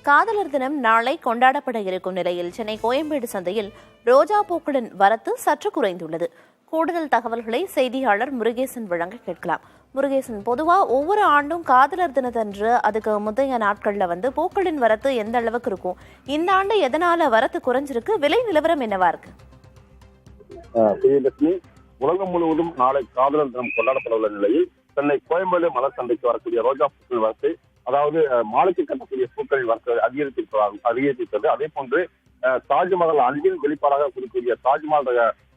காதலர் தினம் நாளை கொண்டாடப்பட இருக்கும் நிலையில் சென்னை கோயம்பேடு சந்தையில் ரோஜா பூக்களின் வரத்து சற்று குறைந்துள்ளது. கூடுதல் தகவல்களை செய்தியாளர் முருகேசன் வழங்க கேட்கலாம். முருகேசன், பொதுவா ஒவ்வொரு ஆண்டும் காதலர் தினத்தன்று அதுக்கு முந்தைய நாட்கள்ல பூக்களின் வரத்து எந்த அளவுக்கு இருக்கும்? இந்த ஆண்டு எதனால வரத்து குறைஞ்சிருக்கு? விலை நிலவரம் என்னவா இருக்கு? உலகம் முழுவதும் நாளை காதலர் தினம் கொண்டாடப்பட உள்ள நிலையில் சென்னை கோயம்பேடு மலர் சந்தைக்கு வரக்கூடிய ரோஜா பூக்கள் வரத்து, அதாவது மாலைக்கு கட்டக்கூடிய பூக்களின் வரத்து அதிகரித்திருக்கிறது. அதே போன்று தாஜ்மஹால் அன்பின் வெளிப்பாடாக கொடுக்கக்கூடிய தாஜ்மஹால்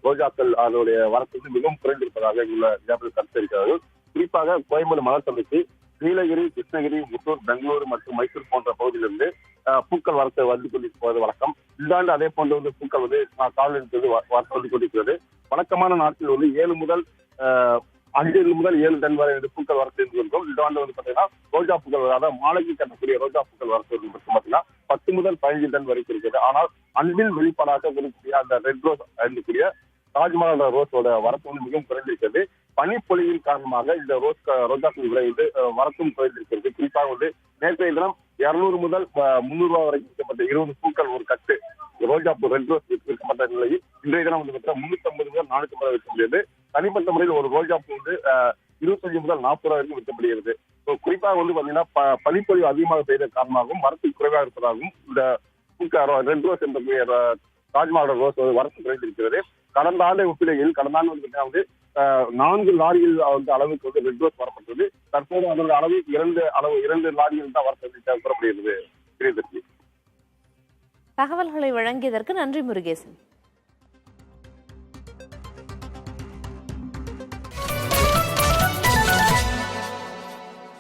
ரோஜாக்கள் அதனுடைய வரத்து மிகவும் குறைந்திருப்பதாக இங்குள்ள வியாபாரிகள் கருத்தரிக்கிறார்கள். குறிப்பாக கோயம்பேடு மலர் சந்தைக்கு நீலகிரி, கிருஷ்ணகிரி, முத்தூர், பெங்களூரு மற்றும் மைசூர் போன்ற பகுதியிலிருந்து பூக்கள் வரத்து வந்து கொண்டிருப்பது வழக்கம். இந்த ஆண்டு அதே போன்று பூக்கள் காதலில் வரத்து வந்து கொண்டிருக்கிறது. வழக்கமான நாட்டில் 7 முதல் 5 முதல் 7 டன் வரை பூக்கள் வரத்து இருக்கும். இந்த ஆண்டு பாத்தீங்கன்னா ரோஜா பூக்கள், அதாவது மாலைக்கு கட்டக்கூடிய ரோஜா பூக்கள் வரத்து பாத்தீங்கன்னா 10 முதல் 15 டன் வரைக்கும் இருக்கிறது. ஆனால் அன்பின் வெளிப்பாடாக இருக்கக்கூடிய அந்த ரெட் ரோஸ் இருக்கக்கூடிய தாஜ்மஹால் ரோஸோட வரத்து மிகவும் குறைந்திருக்கிறது. பனிப்பொழிவின் காரணமாக இந்த ரோஜாக்கள் விலை வரத்தும் குறைந்திருக்கிறது. குறிப்பாக நேற்றைய தினம் 200 முதல் 300 ரூபாய் வரைக்கும் விற்கப்பட்ட 20 பூக்கள் ஒரு கட்டு ரோஜா பூ ரெட் ரோஸ் விற்கப்பட்ட நிலையில் இன்றைய தினம் 350 முதல் 450 விற்க முடியாது. தனிப்பட்ட முறையில் ஒரு ரோஜா பூ 25 முதல் 40 ரூபாய் வரைக்கும் விற்கப்படுகிறது. குறிப்பாக பாத்தீங்கன்னா பனிப்பொழிவு அதிகமாக செய்த காரணமாகவும் வரத்து குறைவாக இருப்பதாகவும் இந்த ரெட் ரோஸ் என்ற தாஜ்மஹால் ரோஸ் வரத்து குறைந்திருக்கிறது. கடந்த ஆண்டை ஒப்பிடையில் கடந்த ஆண்டு 4 லாரிகள் அளவுக்கு ரெட் ரோஸ் வரப்பட்டது. தற்போது அதனுடைய அளவு 2 லாரிகள் தான் வரப்படுகிறது கூறப்படுகிறது. தகவல்களை வழங்கியதற்கு நன்றி முருகேசன்.